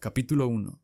Capítulo 1.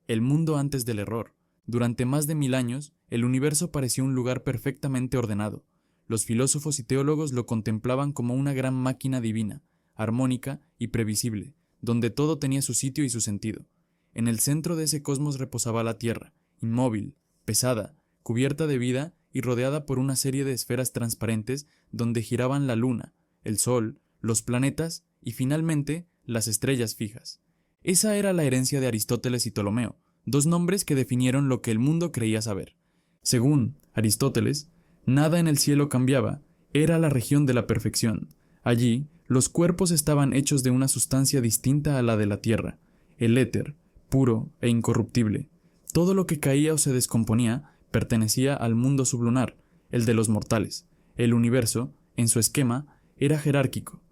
El mundo antes del error. Durante más de 1000 años, el universo parecía un lugar perfectamente ordenado. Los filósofos y teólogos lo contemplaban como una gran máquina divina, armónica y previsible, donde todo tenía su sitio y su sentido. En el centro de ese cosmos reposaba la Tierra, inmóvil, pesada, cubierta de vida y rodeada por una serie de esferas transparentes donde giraban la Luna, el Sol, los planetas y finalmente las estrellas fijas. Esa era la herencia de Aristóteles y Ptolomeo, dos nombres que definieron lo que el mundo creía saber. Según Aristóteles, nada en el cielo cambiaba, era la región de la perfección. Allí, los cuerpos estaban hechos de una sustancia distinta a la de la tierra, el éter, puro e incorruptible. Todo lo que caía o se descomponía pertenecía al mundo sublunar, el de los mortales. El universo, en su esquema, era jerárquico.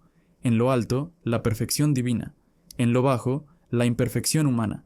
En lo alto, la perfección divina. En lo bajo, la imperfección humana.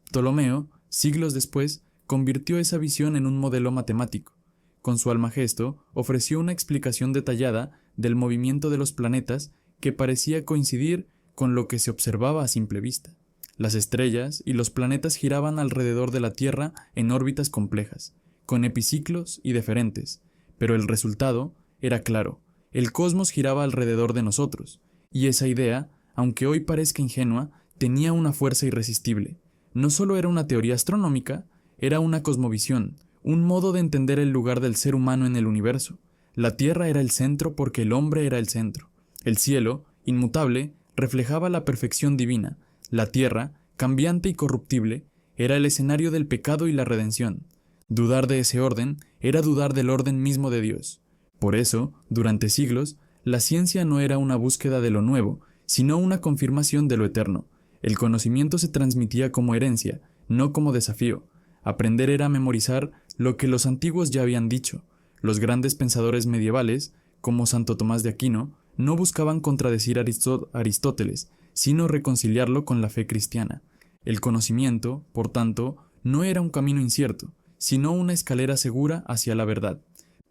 Ptolomeo, siglos después, convirtió esa visión en un modelo matemático. Con su Almagesto, ofreció una explicación detallada del movimiento de los planetas que parecía coincidir con lo que se observaba a simple vista. Las estrellas y los planetas giraban alrededor de la Tierra en órbitas complejas, con epiciclos y deferentes, pero el resultado era claro: el cosmos giraba alrededor de nosotros, y esa idea, aunque hoy parezca ingenua, tenía una fuerza irresistible. No solo era una teoría astronómica, era una cosmovisión, un modo de entender el lugar del ser humano en el universo. La Tierra era el centro porque el hombre era el centro. El cielo, inmutable, reflejaba la perfección divina. La Tierra, cambiante y corruptible, era el escenario del pecado y la redención. Dudar de ese orden era dudar del orden mismo de Dios. Por eso, durante siglos, la ciencia no era una búsqueda de lo nuevo, sino una confirmación de lo eterno. El conocimiento se transmitía como herencia, no como desafío. Aprender era memorizar lo que los antiguos ya habían dicho. Los grandes pensadores medievales, como Santo Tomás de Aquino, no buscaban contradecir a Aristóteles, sino reconciliarlo con la fe cristiana. El conocimiento, por tanto, no era un camino incierto, sino una escalera segura hacia la verdad.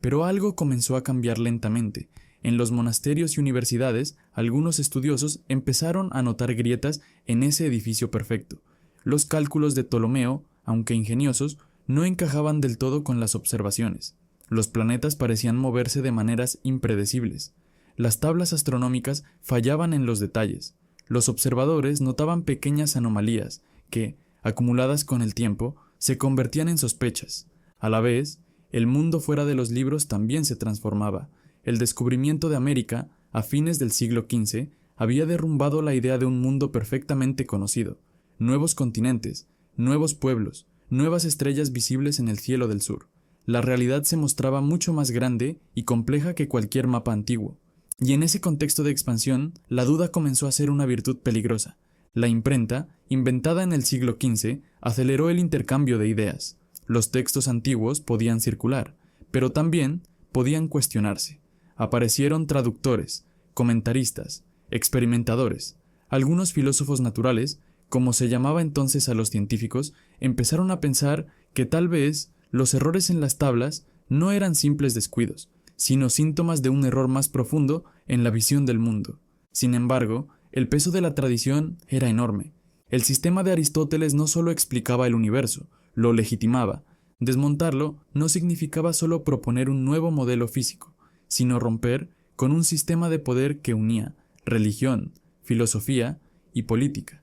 Pero algo comenzó a cambiar lentamente. En los monasterios y universidades, algunos estudiosos empezaron a notar grietas en ese edificio perfecto. Los cálculos de Ptolomeo, aunque ingeniosos, no encajaban del todo con las observaciones. Los planetas parecían moverse de maneras impredecibles. Las tablas astronómicas fallaban en los detalles. Los observadores notaban pequeñas anomalías que, acumuladas con el tiempo, se convertían en sospechas. A la vez, el mundo fuera de los libros también se transformaba. El descubrimiento de América, a fines del siglo XV, había derrumbado la idea de un mundo perfectamente conocido. Nuevos continentes, nuevos pueblos, nuevas estrellas visibles en el cielo del sur. La realidad se mostraba mucho más grande y compleja que cualquier mapa antiguo. Y en ese contexto de expansión, la duda comenzó a ser una virtud peligrosa. La imprenta, inventada en el siglo XV, aceleró el intercambio de ideas. Los textos antiguos podían circular, pero también podían cuestionarse. Aparecieron traductores, comentaristas, experimentadores. Algunos filósofos naturales, como se llamaba entonces a los científicos, empezaron a pensar que tal vez los errores en las tablas no eran simples descuidos, sino síntomas de un error más profundo en la visión del mundo. Sin embargo, el peso de la tradición era enorme. El sistema de Aristóteles no solo explicaba el universo, lo legitimaba. Desmontarlo no significaba solo proponer un nuevo modelo físico, sino romper con un sistema de poder que unía religión, filosofía y política.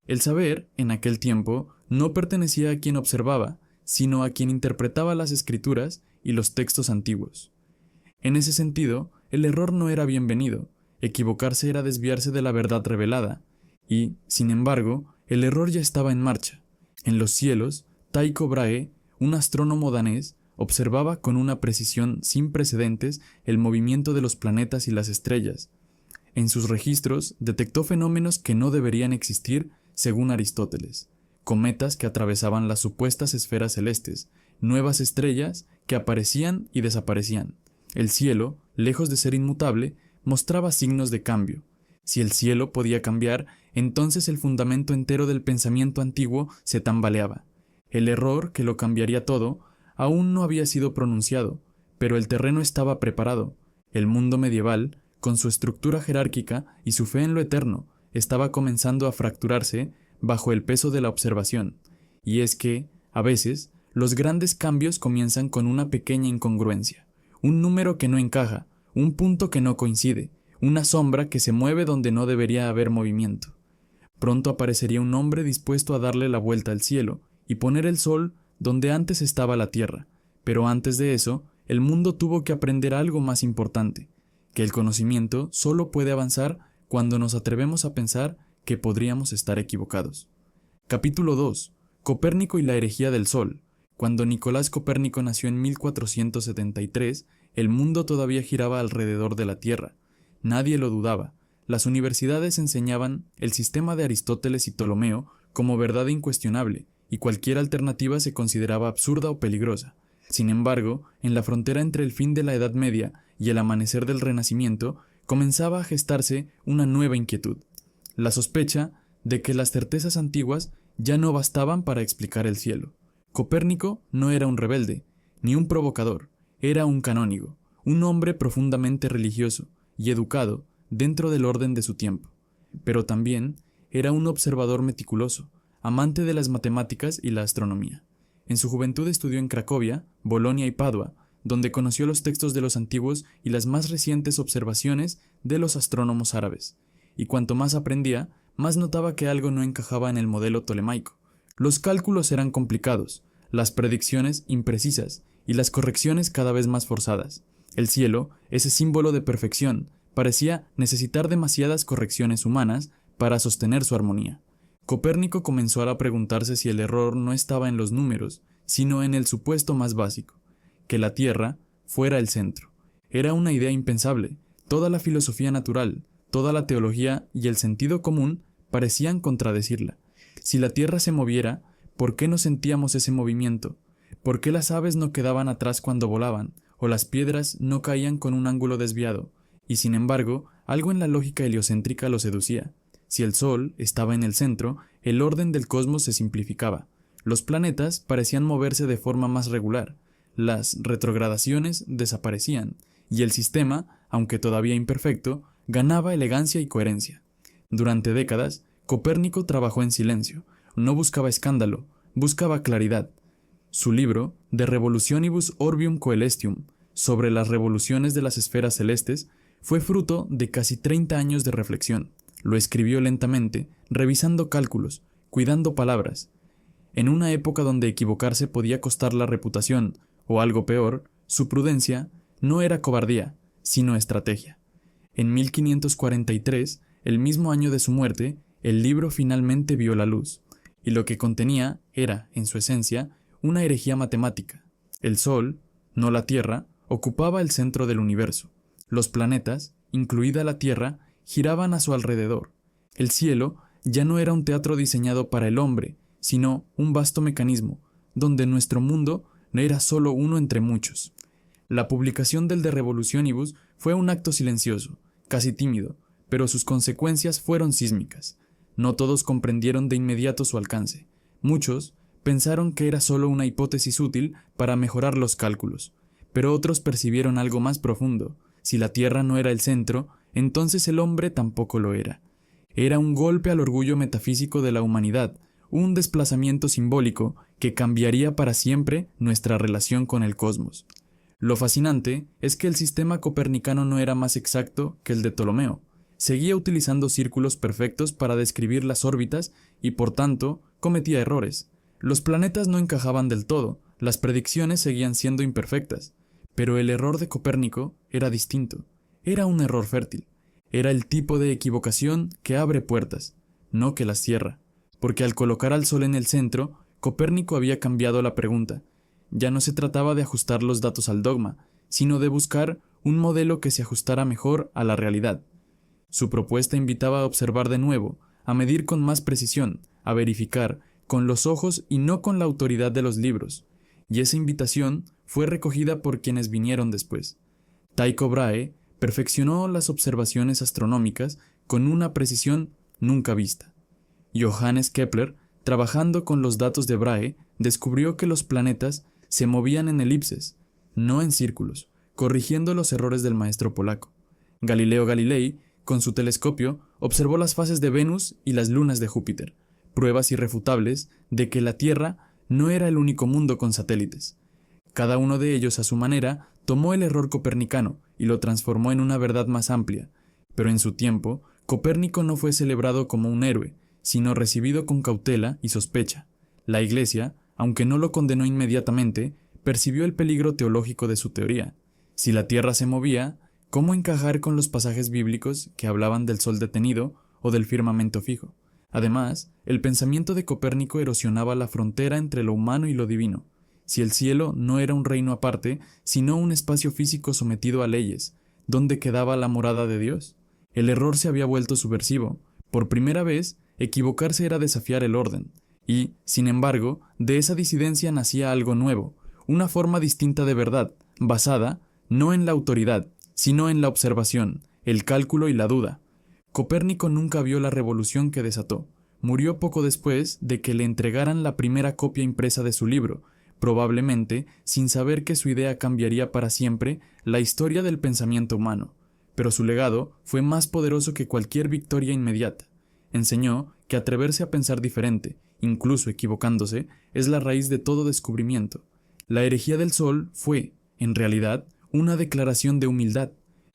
El saber, en aquel tiempo, no pertenecía a quien observaba, sino a quien interpretaba las escrituras y los textos antiguos. En ese sentido, el error no era bienvenido. Equivocarse era desviarse de la verdad revelada, y, sin embargo, el error ya estaba en marcha. En los cielos, Tycho Brahe, un astrónomo danés, observaba con una precisión sin precedentes el movimiento de los planetas y las estrellas. En sus registros detectó fenómenos que no deberían existir según Aristóteles: cometas que atravesaban las supuestas esferas celestes, nuevas estrellas que aparecían y desaparecían. El cielo, lejos de ser inmutable, mostraba signos de cambio. Si el cielo podía cambiar, entonces el fundamento entero del pensamiento antiguo se tambaleaba. El error, que lo cambiaría todo, aún no había sido pronunciado, pero el terreno estaba preparado. El mundo medieval, con su estructura jerárquica y su fe en lo eterno, estaba comenzando a fracturarse bajo el peso de la observación, y es que, a veces, los grandes cambios comienzan con una pequeña incongruencia, un número que no encaja, un punto que no coincide, una sombra que se mueve donde no debería haber movimiento. Pronto aparecería un hombre dispuesto a darle la vuelta al cielo y poner el sol donde antes estaba la tierra, pero antes de eso, el mundo tuvo que aprender algo más importante, que el conocimiento solo puede avanzar cuando nos atrevemos a pensar que podríamos estar equivocados. Capítulo 2. Copérnico y la herejía del Sol. Cuando Nicolás Copérnico nació en 1473, el mundo todavía giraba alrededor de la Tierra. Nadie lo dudaba. Las universidades enseñaban el sistema de Aristóteles y Ptolomeo como verdad incuestionable, y cualquier alternativa se consideraba absurda o peligrosa. Sin embargo, en la frontera entre el fin de la Edad Media y el amanecer del Renacimiento, comenzaba a gestarse una nueva inquietud: la sospecha de que las certezas antiguas ya no bastaban para explicar el cielo. Copérnico no era un rebelde, ni un provocador, era un canónigo, un hombre profundamente religioso y educado dentro del orden de su tiempo. Pero también era un observador meticuloso, amante de las matemáticas y la astronomía. En su juventud estudió en Cracovia, Bolonia y Padua, donde conoció los textos de los antiguos y las más recientes observaciones de los astrónomos árabes. Y cuanto más aprendía, más notaba que algo no encajaba en el modelo tolemaico. Los cálculos eran complicados, las predicciones imprecisas y las correcciones cada vez más forzadas. El cielo, ese símbolo de perfección, parecía necesitar demasiadas correcciones humanas para sostener su armonía. Copérnico comenzó a preguntarse si el error no estaba en los números, sino en el supuesto más básico, que la Tierra fuera el centro. Era una idea impensable. Toda la filosofía natural, toda la teología y el sentido común parecían contradecirla. Si la Tierra se moviera, ¿por qué no sentíamos ese movimiento? ¿Por qué las aves no quedaban atrás cuando volaban, o las piedras no caían con un ángulo desviado? Y sin embargo, algo en la lógica heliocéntrica lo seducía. Si el Sol estaba en el centro, el orden del cosmos se simplificaba. Los planetas parecían moverse de forma más regular, las retrogradaciones desaparecían, y el sistema, aunque todavía imperfecto, ganaba elegancia y coherencia. Durante décadas, Copérnico trabajó en silencio, no buscaba escándalo, buscaba claridad. Su libro, De Revolutionibus Orbium Coelestium, sobre las revoluciones de las esferas celestes, fue fruto de casi 30 años de reflexión. Lo escribió lentamente, revisando cálculos, cuidando palabras. En una época donde equivocarse podía costar la reputación, o algo peor, su prudencia no era cobardía, sino estrategia. En 1543, el mismo año de su muerte, el libro finalmente vio la luz, y lo que contenía era, en su esencia, una herejía matemática. El Sol, no la Tierra, ocupaba el centro del universo. Los planetas, incluida la Tierra, giraban a su alrededor. El cielo ya no era un teatro diseñado para el hombre, sino un vasto mecanismo, donde nuestro mundo no era solo uno entre muchos. La publicación del De Revolutionibus fue un acto silencioso, casi tímido, pero sus consecuencias fueron sísmicas. No todos comprendieron de inmediato su alcance. Muchos pensaron que era solo una hipótesis útil para mejorar los cálculos, pero otros percibieron algo más profundo. Si la Tierra no era el centro, entonces el hombre tampoco lo era. Era un golpe al orgullo metafísico de la humanidad, un desplazamiento simbólico que cambiaría para siempre nuestra relación con el cosmos. Lo fascinante es que el sistema copernicano no era más exacto que el de Ptolomeo. Seguía utilizando círculos perfectos para describir las órbitas y, por tanto, cometía errores. Los planetas no encajaban del todo, las predicciones seguían siendo imperfectas. Pero el error de Copérnico era distinto. Era un error fértil. Era el tipo de equivocación que abre puertas, no que las cierra. Porque al colocar al Sol en el centro, Copérnico había cambiado la pregunta. Ya no se trataba de ajustar los datos al dogma, sino de buscar un modelo que se ajustara mejor a la realidad. Su propuesta invitaba a observar de nuevo, a medir con más precisión, a verificar, con los ojos y no con la autoridad de los libros. Y esa invitación fue recogida por quienes vinieron después. Tycho Brahe perfeccionó las observaciones astronómicas con una precisión nunca vista. Johannes Kepler, trabajando con los datos de Brahe, descubrió que los planetas se movían en elipses, no en círculos, corrigiendo los errores del maestro polaco. Galileo Galilei, con su telescopio, observó las fases de Venus y las lunas de Júpiter, pruebas irrefutables de que la Tierra no era el único mundo con satélites. Cada uno de ellos, a su manera, tomó el error copernicano y lo transformó en una verdad más amplia, pero en su tiempo, Copérnico no fue celebrado como un héroe, sino recibido con cautela y sospecha. La Iglesia, aunque no lo condenó inmediatamente, percibió el peligro teológico de su teoría. Si la Tierra se movía, ¿cómo encajar con los pasajes bíblicos que hablaban del sol detenido o del firmamento fijo? Además, el pensamiento de Copérnico erosionaba la frontera entre lo humano y lo divino. Si el cielo no era un reino aparte, sino un espacio físico sometido a leyes, ¿dónde quedaba la morada de Dios? El error se había vuelto subversivo. Por primera vez, equivocarse era desafiar el orden. Y, sin embargo, de esa disidencia nacía algo nuevo, una forma distinta de verdad, basada no en la autoridad, sino en la observación, el cálculo y la duda. Copérnico nunca vio la revolución que desató. Murió poco después de que le entregaran la primera copia impresa de su libro, probablemente sin saber que su idea cambiaría para siempre la historia del pensamiento humano. Pero su legado fue más poderoso que cualquier victoria inmediata. Enseñó que atreverse a pensar diferente, incluso equivocándose, es la raíz de todo descubrimiento. La herejía del Sol fue, en realidad, una declaración de humildad.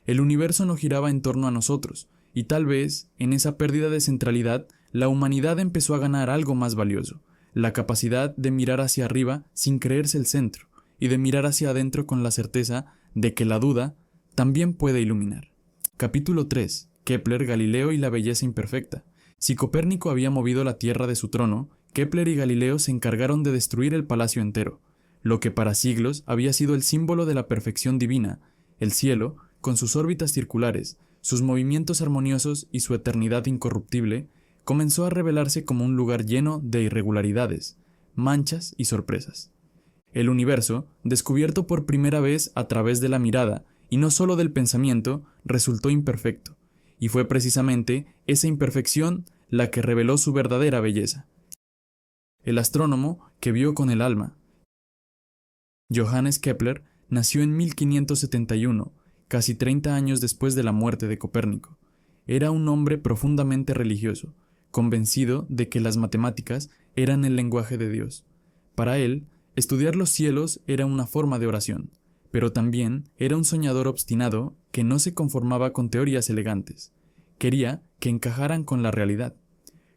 El universo no giraba en torno a nosotros, y tal vez, en esa pérdida de centralidad, la humanidad empezó a ganar algo más valioso, la capacidad de mirar hacia arriba sin creerse el centro, y de mirar hacia adentro con la certeza de que la duda también puede iluminar. Capítulo 3. Kepler, Galileo y la belleza imperfecta. Si Copérnico había movido la Tierra de su trono, Kepler y Galileo se encargaron de destruir el palacio entero. Lo que para siglos había sido el símbolo de la perfección divina, el cielo, con sus órbitas circulares, sus movimientos armoniosos y su eternidad incorruptible, comenzó a revelarse como un lugar lleno de irregularidades, manchas y sorpresas. El universo, descubierto por primera vez a través de la mirada y no solo del pensamiento, resultó imperfecto, y fue precisamente esa imperfección la que reveló su verdadera belleza. El astrónomo que vio con el alma. Johannes Kepler nació en 1571, casi 30 años después de la muerte de Copérnico. Era un hombre profundamente religioso, convencido de que las matemáticas eran el lenguaje de Dios. Para él, estudiar los cielos era una forma de oración, pero también era un soñador obstinado que no se conformaba con teorías elegantes. Quería que encajaran con la realidad.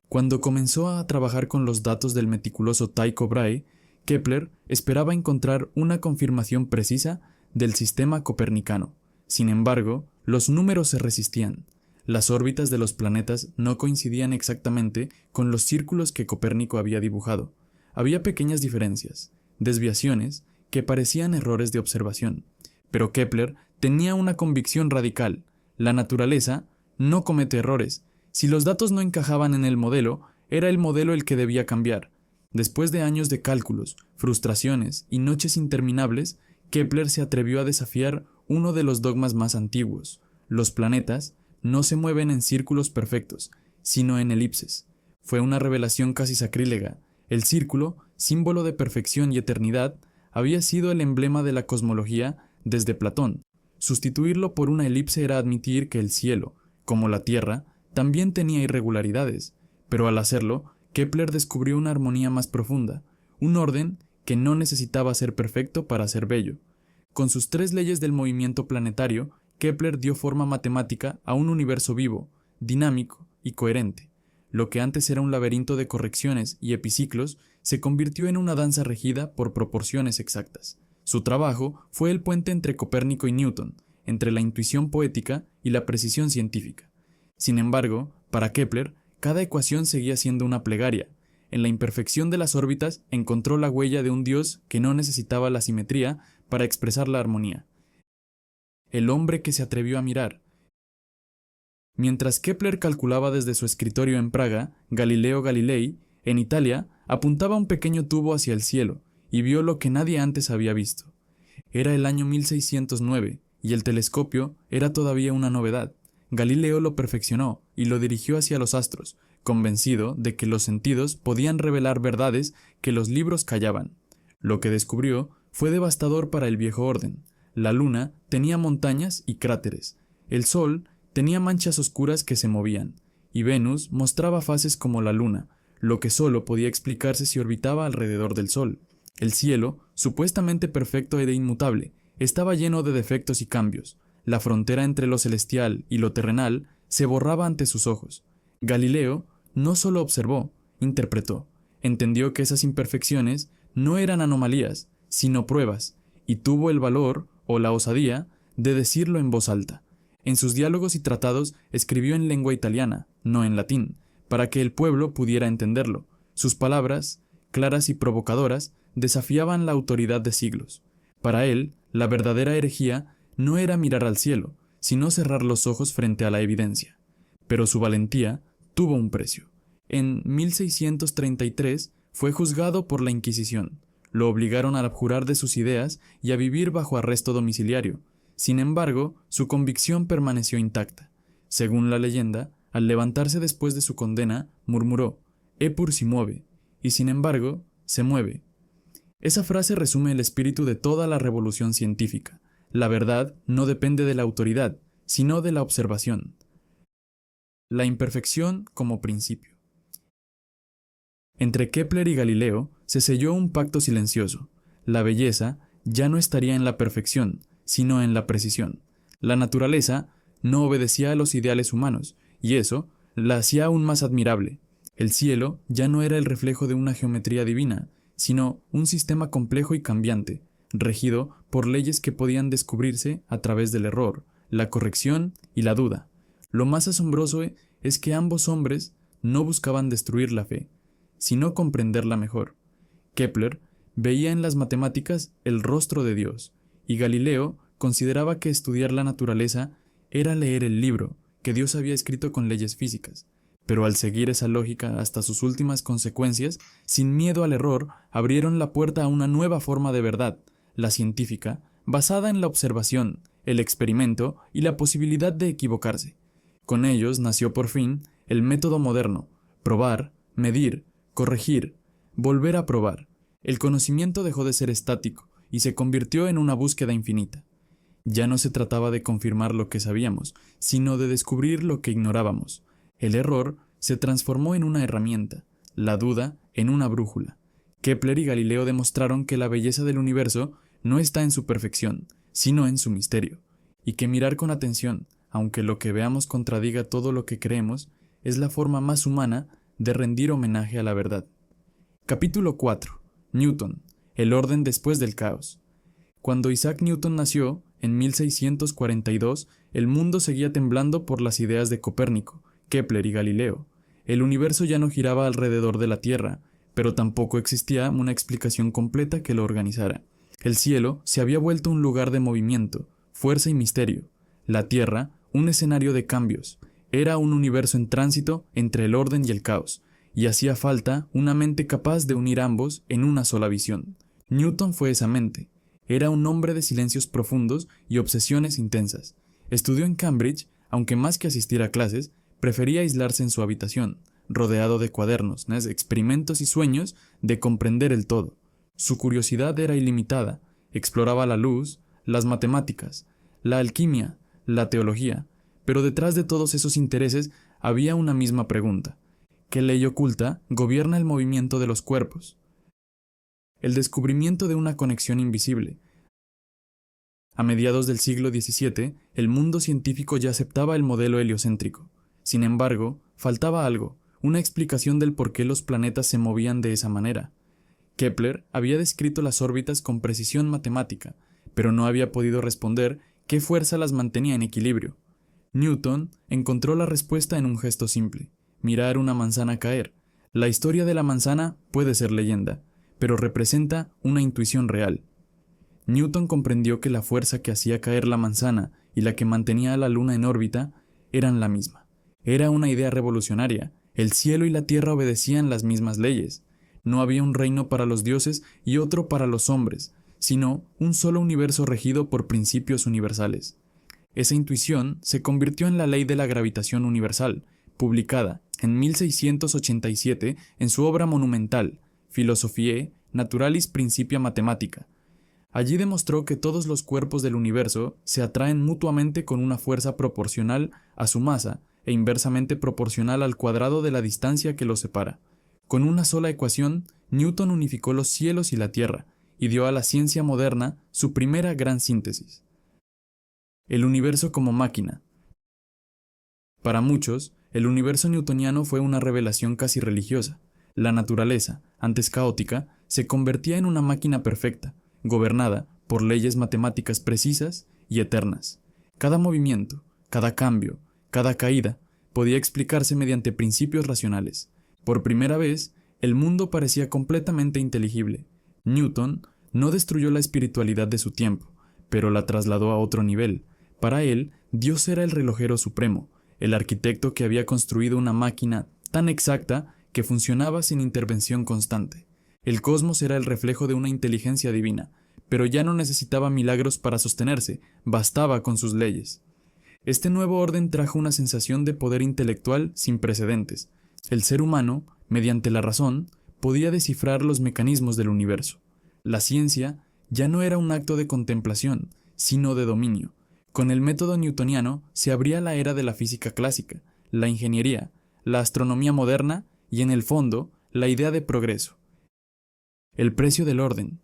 Cuando comenzó a trabajar con los datos del meticuloso Tycho Brahe, Kepler esperaba encontrar una confirmación precisa del sistema copernicano. Sin embargo, los números se resistían. Las órbitas de los planetas no coincidían exactamente con los círculos que Copérnico había dibujado. Había pequeñas diferencias, desviaciones, que parecían errores de observación. Pero Kepler tenía una convicción radical: la naturaleza no comete errores. Si los datos no encajaban en el modelo, era el modelo el que debía cambiar. Después de años de cálculos, frustraciones y noches interminables, Kepler se atrevió a desafiar uno de los dogmas más antiguos: los planetas no se mueven en círculos perfectos, sino en elipses. Fue una revelación casi sacrílega. El círculo, símbolo de perfección y eternidad, había sido el emblema de la cosmología desde Platón. Sustituirlo por una elipse era admitir que el cielo, como la Tierra, también tenía irregularidades, pero al hacerlo, Kepler descubrió una armonía más profunda, un orden que no necesitaba ser perfecto para ser bello. Con sus 3 leyes del movimiento planetario, Kepler dio forma matemática a un universo vivo, dinámico y coherente. Lo que antes era un laberinto de correcciones y epiciclos se convirtió en una danza regida por proporciones exactas. Su trabajo fue el puente entre Copérnico y Newton, entre la intuición poética y la precisión científica. Sin embargo, para Kepler, cada ecuación seguía siendo una plegaria. En la imperfección de las órbitas encontró la huella de un Dios que no necesitaba la simetría para expresar la armonía. El hombre que se atrevió a mirar. Mientras Kepler calculaba desde su escritorio en Praga, Galileo Galilei, en Italia, apuntaba un pequeño tubo hacia el cielo y vio lo que nadie antes había visto. Era el año 1609 y el telescopio era todavía una novedad. Galileo lo perfeccionó y lo dirigió hacia los astros, convencido de que los sentidos podían revelar verdades que los libros callaban. Lo que descubrió fue devastador para el viejo orden. La luna tenía montañas y cráteres, el sol tenía manchas oscuras que se movían, y Venus mostraba fases como la luna, lo que solo podía explicarse si orbitaba alrededor del Sol. El cielo, supuestamente perfecto e inmutable, estaba lleno de defectos y cambios. La frontera entre lo celestial y lo terrenal se borraba ante sus ojos. Galileo no solo observó, interpretó. Entendió que esas imperfecciones no eran anomalías, sino pruebas, y tuvo el valor, o la osadía, de decirlo en voz alta. En sus diálogos y tratados escribió en lengua italiana, no en latín, para que el pueblo pudiera entenderlo. Sus palabras, claras y provocadoras, desafiaban la autoridad de siglos. Para él, la verdadera herejía no era mirar al cielo, sino cerrar los ojos frente a la evidencia. Pero su valentía tuvo un precio. En 1633 fue juzgado por la Inquisición. Lo obligaron a abjurar de sus ideas y a vivir bajo arresto domiciliario. Sin embargo, su convicción permaneció intacta. Según la leyenda, al levantarse después de su condena, murmuró: «Eppur si muove», y sin embargo, se mueve. Esa frase resume el espíritu de toda la revolución científica. La verdad no depende de la autoridad, sino de la observación. La imperfección como principio. Entre Kepler y Galileo se selló un pacto silencioso. La belleza ya no estaría en la perfección, sino en la precisión. La naturaleza no obedecía a los ideales humanos, y eso la hacía aún más admirable. El cielo ya no era el reflejo de una geometría divina, sino un sistema complejo y cambiante, regido por leyes que podían descubrirse a través del error, la corrección y la duda. Lo más asombroso es que ambos hombres no buscaban destruir la fe, sino comprenderla mejor. Kepler veía en las matemáticas el rostro de Dios, y Galileo consideraba que estudiar la naturaleza era leer el libro que Dios había escrito con leyes físicas. Pero al seguir esa lógica hasta sus últimas consecuencias, sin miedo al error, abrieron la puerta a una nueva forma de verdad, la científica, basada en la observación, el experimento y la posibilidad de equivocarse. Con ellos nació por fin el método moderno: probar, medir, corregir, volver a probar. El conocimiento dejó de ser estático y se convirtió en una búsqueda infinita. Ya no se trataba de confirmar lo que sabíamos, sino de descubrir lo que ignorábamos. El error se transformó en una herramienta, la duda en una brújula. Kepler y Galileo demostraron que la belleza del universo no está en su perfección, sino en su misterio, y que mirar con atención, aunque lo que veamos contradiga todo lo que creemos, es la forma más humana de rendir homenaje a la verdad. Capítulo 4. Newton, el orden después del caos. Cuando Isaac Newton nació, en 1642, el mundo seguía temblando por las ideas de Copérnico, Kepler y Galileo. El universo ya no giraba alrededor de la Tierra, pero tampoco existía una explicación completa que lo organizara. El cielo se había vuelto un lugar de movimiento, fuerza y misterio. La Tierra, un escenario de cambios. Era un universo en tránsito entre el orden y el caos, y hacía falta una mente capaz de unir ambos en una sola visión. Newton fue esa mente. Era un hombre de silencios profundos y obsesiones intensas. Estudió en Cambridge, aunque más que asistir a clases, prefería aislarse en su habitación, rodeado de cuadernos, experimentos y sueños de comprender el todo. Su curiosidad era ilimitada, exploraba la luz, las matemáticas, la alquimia, la teología, pero detrás de todos esos intereses había una misma pregunta: ¿qué ley oculta gobierna el movimiento de los cuerpos? El descubrimiento de una conexión invisible. A mediados del siglo XVII, el mundo científico ya aceptaba el modelo heliocéntrico. Sin embargo, faltaba algo, una explicación del por qué los planetas se movían de esa manera. Kepler había descrito las órbitas con precisión matemática, pero no había podido responder qué fuerza las mantenía en equilibrio. Newton encontró la respuesta en un gesto simple: mirar una manzana caer. La historia de la manzana puede ser leyenda, pero representa una intuición real. Newton comprendió que la fuerza que hacía caer la manzana y la que mantenía a la luna en órbita eran la misma. Era una idea revolucionaria. El cielo y la tierra obedecían las mismas leyes. No había un reino para los dioses y otro para los hombres, sino un solo universo regido por principios universales. Esa intuición se convirtió en la ley de la gravitación universal, publicada en 1687 en su obra monumental, Philosophiae Naturalis Principia Mathematica. Allí demostró que todos los cuerpos del universo se atraen mutuamente con una fuerza proporcional a su masa e inversamente proporcional al cuadrado de la distancia que los separa. Con una sola ecuación, Newton unificó los cielos y la tierra, y dio a la ciencia moderna su primera gran síntesis: el universo como máquina. Para muchos, el universo newtoniano fue una revelación casi religiosa. La naturaleza, antes caótica, se convertía en una máquina perfecta, gobernada por leyes matemáticas precisas y eternas. Cada movimiento, cada cambio, cada caída podía explicarse mediante principios racionales. Por primera vez, el mundo parecía completamente inteligible. Newton no destruyó la espiritualidad de su tiempo, pero la trasladó a otro nivel. Para él, Dios era el relojero supremo, el arquitecto que había construido una máquina tan exacta que funcionaba sin intervención constante. El cosmos era el reflejo de una inteligencia divina, pero ya no necesitaba milagros para sostenerse, bastaba con sus leyes. Este nuevo orden trajo una sensación de poder intelectual sin precedentes. El ser humano, mediante la razón, podía descifrar los mecanismos del universo. La ciencia ya no era un acto de contemplación, sino de dominio. Con el método newtoniano se abría la era de la física clásica, la ingeniería, la astronomía moderna y, en el fondo, la idea de progreso. El precio del orden.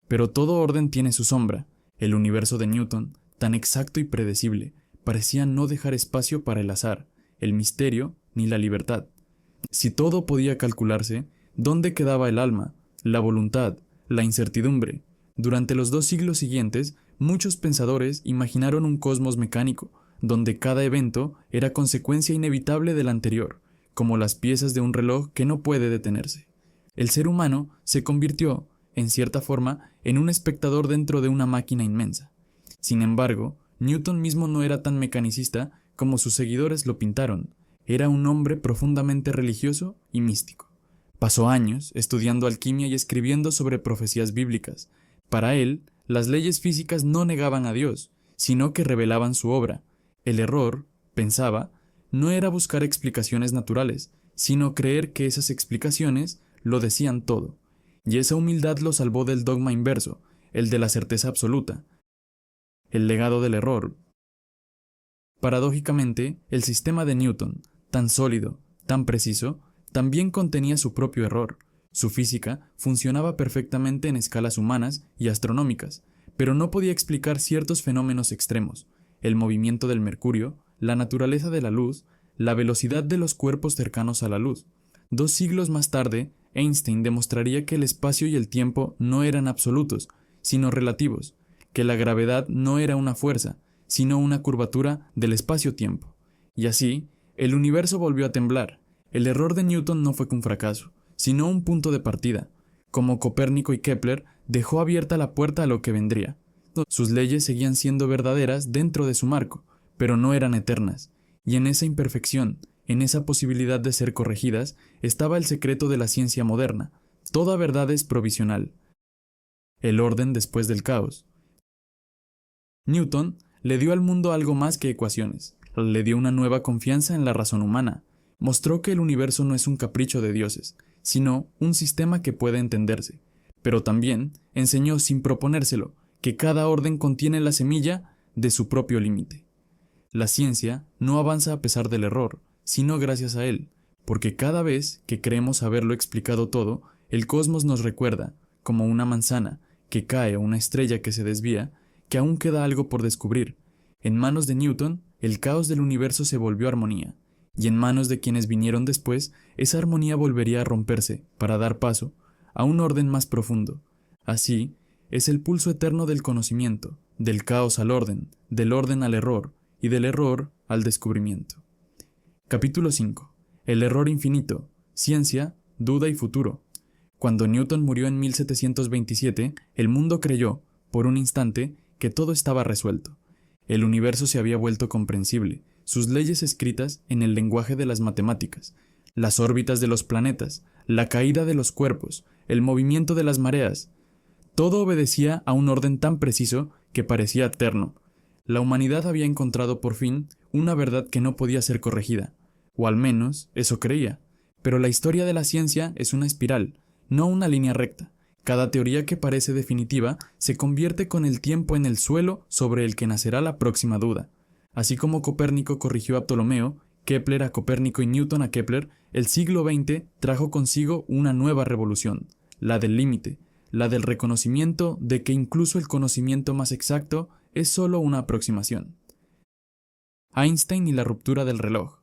Pero todo orden tiene su sombra. El universo de Newton, tan exacto y predecible, parecía no dejar espacio para el azar, el misterio ni la libertad. Si todo podía calcularse, ¿dónde quedaba el alma, la voluntad, la incertidumbre? Durante los 2 siglos siguientes, muchos pensadores imaginaron un cosmos mecánico, donde cada evento era consecuencia inevitable del anterior, como las piezas de un reloj que no puede detenerse. El ser humano se convirtió, en cierta forma, en un espectador dentro de una máquina inmensa. Sin embargo, Newton mismo no era tan mecanicista como sus seguidores lo pintaron. Era un hombre profundamente religioso y místico. Pasó años estudiando alquimia y escribiendo sobre profecías bíblicas. Para él, las leyes físicas no negaban a Dios, sino que revelaban su obra. El error, pensaba, no era buscar explicaciones naturales, sino creer que esas explicaciones lo decían todo. Y esa humildad lo salvó del dogma inverso, el de la certeza absoluta, el legado del error. Paradójicamente, el sistema de Newton, tan sólido, tan preciso, también contenía su propio error. Su física funcionaba perfectamente en escalas humanas y astronómicas, pero no podía explicar ciertos fenómenos extremos: el movimiento del mercurio, la naturaleza de la luz, la velocidad de los cuerpos cercanos a la luz. 2 siglos más tarde, Einstein demostraría que el espacio y el tiempo no eran absolutos, sino relativos, que la gravedad no era una fuerza, sino una curvatura del espacio-tiempo. Y así, el universo volvió a temblar. El error de Newton no fue un fracaso, sino un punto de partida. Como Copérnico y Kepler, dejó abierta la puerta a lo que vendría. Sus leyes seguían siendo verdaderas dentro de su marco, pero no eran eternas. Y en esa imperfección, en esa posibilidad de ser corregidas, estaba el secreto de la ciencia moderna. Toda verdad es provisional. El orden después del caos. Newton le dio al mundo algo más que ecuaciones. Le dio una nueva confianza en la razón humana. Mostró que el universo no es un capricho de dioses, sino un sistema que puede entenderse. Pero también enseñó, sin proponérselo, que cada orden contiene la semilla de su propio límite. La ciencia no avanza a pesar del error, sino gracias a él, porque cada vez que creemos haberlo explicado todo, el cosmos nos recuerda, como una manzana que cae o una estrella que se desvía, que aún queda algo por descubrir. En manos de Newton, el caos del universo se volvió armonía, y en manos de quienes vinieron después, esa armonía volvería a romperse para dar paso a un orden más profundo. Así, es el pulso eterno del conocimiento, del caos al orden, del orden al error, y del error al descubrimiento. Capítulo 5. El error infinito, ciencia, duda y futuro. Cuando Newton murió en 1727, el mundo creyó, por un instante, que todo estaba resuelto. El universo se había vuelto comprensible, sus leyes escritas en el lenguaje de las matemáticas, las órbitas de los planetas, la caída de los cuerpos, el movimiento de las mareas. Todo obedecía a un orden tan preciso que parecía eterno. La humanidad había encontrado por fin una verdad que no podía ser corregida, o al menos eso creía. Pero la historia de la ciencia es una espiral, no una línea recta. Cada teoría que parece definitiva se convierte con el tiempo en el suelo sobre el que nacerá la próxima duda. Así como Copérnico corrigió a Ptolomeo, Kepler a Copérnico y Newton a Kepler, el siglo XX trajo consigo una nueva revolución, la del límite, la del reconocimiento de que incluso el conocimiento más exacto es solo una aproximación. Einstein y la ruptura del reloj.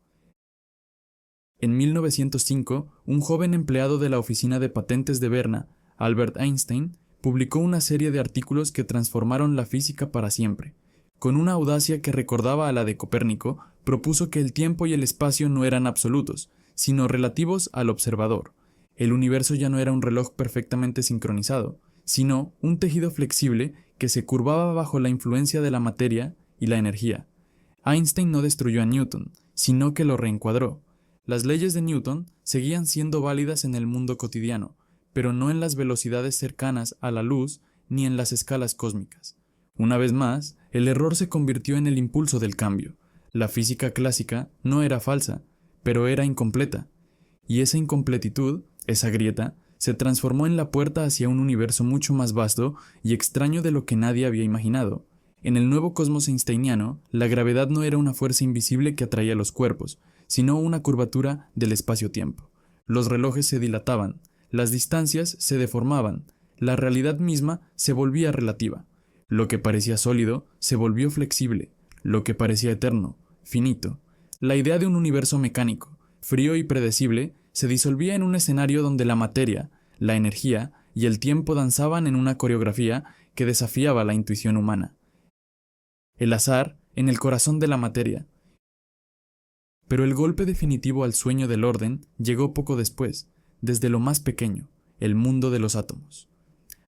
En 1905, un joven empleado de la oficina de patentes de Berna, Albert Einstein, publicó una serie de artículos que transformaron la física para siempre. Con una audacia que recordaba a la de Copérnico, propuso que el tiempo y el espacio no eran absolutos, sino relativos al observador. El universo ya no era un reloj perfectamente sincronizado, sino un tejido flexible que se curvaba bajo la influencia de la materia y la energía. Einstein no destruyó a Newton, sino que lo reencuadró. Las leyes de Newton seguían siendo válidas en el mundo cotidiano, pero no en las velocidades cercanas a la luz ni en las escalas cósmicas. Una vez más, el error se convirtió en el impulso del cambio. La física clásica no era falsa, pero era incompleta. Y esa incompletitud, esa grieta, se transformó en la puerta hacia un universo mucho más vasto y extraño de lo que nadie había imaginado. En el nuevo cosmos einsteiniano, la gravedad no era una fuerza invisible que atraía los cuerpos, sino una curvatura del espacio-tiempo. Los relojes se dilataban, las distancias se deformaban, la realidad misma se volvía relativa. Lo que parecía sólido se volvió flexible, lo que parecía eterno, finito. La idea de un universo mecánico, frío y predecible, se disolvía en un escenario donde la materia, la energía y el tiempo danzaban en una coreografía que desafiaba la intuición humana. El azar en el corazón de la materia. Pero el golpe definitivo al sueño del orden llegó poco después, desde lo más pequeño, el mundo de los átomos.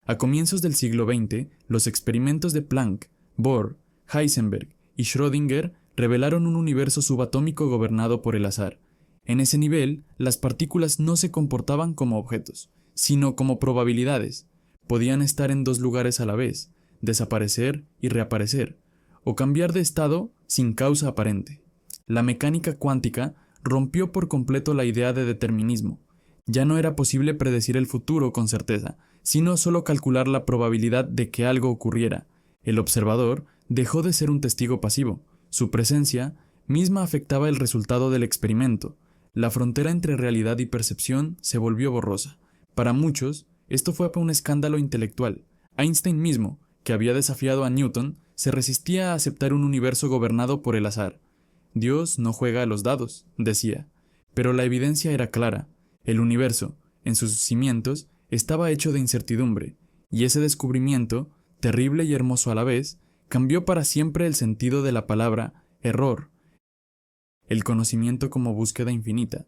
A comienzos del siglo XX, los experimentos de Planck, Bohr, Heisenberg y Schrödinger revelaron un universo subatómico gobernado por el azar. En ese nivel, las partículas no se comportaban como objetos, sino como probabilidades. Podían estar en dos lugares a la vez, desaparecer y reaparecer, o cambiar de estado sin causa aparente. La mecánica cuántica rompió por completo la idea de determinismo. Ya no era posible predecir el futuro con certeza, sino solo calcular la probabilidad de que algo ocurriera. El observador dejó de ser un testigo pasivo. Su presencia misma afectaba el resultado del experimento. La frontera entre realidad y percepción se volvió borrosa. Para muchos, esto fue un escándalo intelectual. Einstein mismo, que había desafiado a Newton, se resistía a aceptar un universo gobernado por el azar. Dios no juega a los dados, decía, pero la evidencia era clara. El universo, en sus cimientos, estaba hecho de incertidumbre, y ese descubrimiento, terrible y hermoso a la vez, cambió para siempre el sentido de la palabra error. El conocimiento como búsqueda infinita.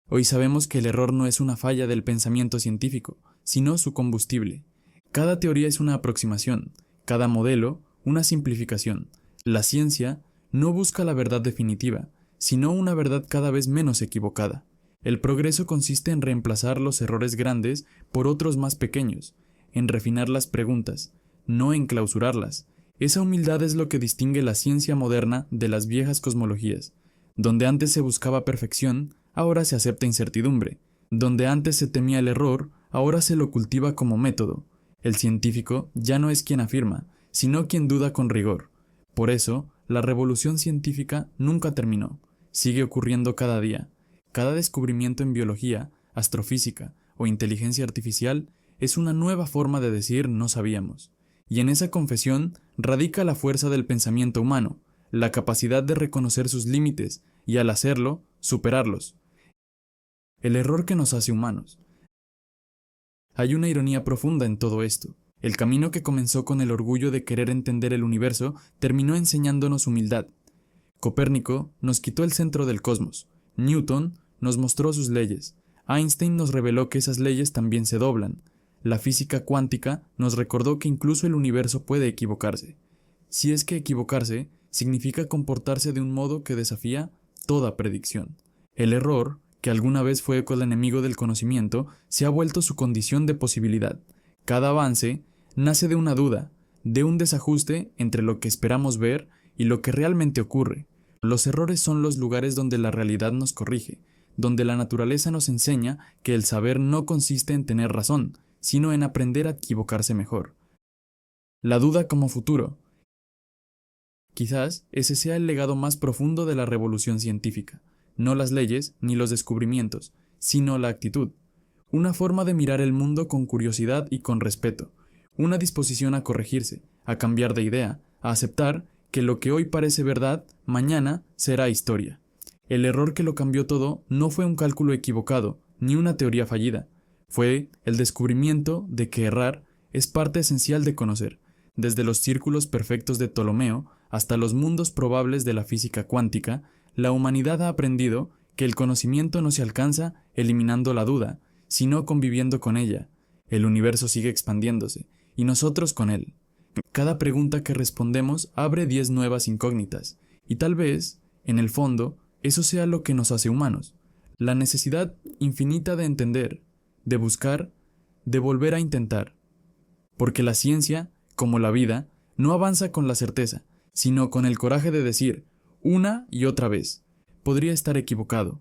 Hoy sabemos que el error no es una falla del pensamiento científico, sino su combustible. Cada teoría es una aproximación, cada modelo una simplificación. La ciencia no busca la verdad definitiva, sino una verdad cada vez menos equivocada. El progreso consiste en reemplazar los errores grandes por otros más pequeños, en refinar las preguntas, no en clausurarlas. Esa humildad es lo que distingue la ciencia moderna de las viejas cosmologías. Donde antes se buscaba perfección, ahora se acepta incertidumbre. Donde antes se temía el error, ahora se lo cultiva como método. El científico ya no es quien afirma, sino quien duda con rigor. Por eso, la revolución científica nunca terminó. Sigue ocurriendo cada día. Cada descubrimiento en biología, astrofísica o inteligencia artificial es una nueva forma de decir no sabíamos. Y en esa confesión radica la fuerza del pensamiento humano, la capacidad de reconocer sus límites y al hacerlo, superarlos. El error que nos hace humanos. Hay una ironía profunda en todo esto. El camino que comenzó con el orgullo de querer entender el universo terminó enseñándonos humildad. Copérnico nos quitó el centro del cosmos. Newton nos mostró sus leyes. Einstein nos reveló que esas leyes también se doblan. La física cuántica nos recordó que incluso el universo puede equivocarse. Si es que equivocarse significa comportarse de un modo que desafía toda predicción. El error, que alguna vez fue el enemigo del conocimiento, se ha vuelto su condición de posibilidad. Cada avance nace de una duda, de un desajuste entre lo que esperamos ver y lo que realmente ocurre. Los errores son los lugares donde la realidad nos corrige, donde la naturaleza nos enseña que el saber no consiste en tener razón, sino en aprender a equivocarse mejor. La duda como futuro. Quizás ese sea el legado más profundo de la revolución científica, no las leyes ni los descubrimientos, sino la actitud, una forma de mirar el mundo con curiosidad y con respeto, una disposición a corregirse, a cambiar de idea, a aceptar que lo que hoy parece verdad, mañana será historia. El error que lo cambió todo no fue un cálculo equivocado, ni una teoría fallida, fue el descubrimiento de que errar es parte esencial de conocer, desde los círculos perfectos de Ptolomeo hasta los mundos probables de la física cuántica. La humanidad ha aprendido que el conocimiento no se alcanza eliminando la duda, sino conviviendo con ella. El universo sigue expandiéndose, y nosotros con él. Cada pregunta que respondemos abre 10 nuevas incógnitas, y tal vez, en el fondo, eso sea lo que nos hace humanos. La necesidad infinita de entender, de buscar, de volver a intentar. Porque la ciencia, como la vida, no avanza con la certeza, sino con el coraje de decir, una y otra vez, podría estar equivocado,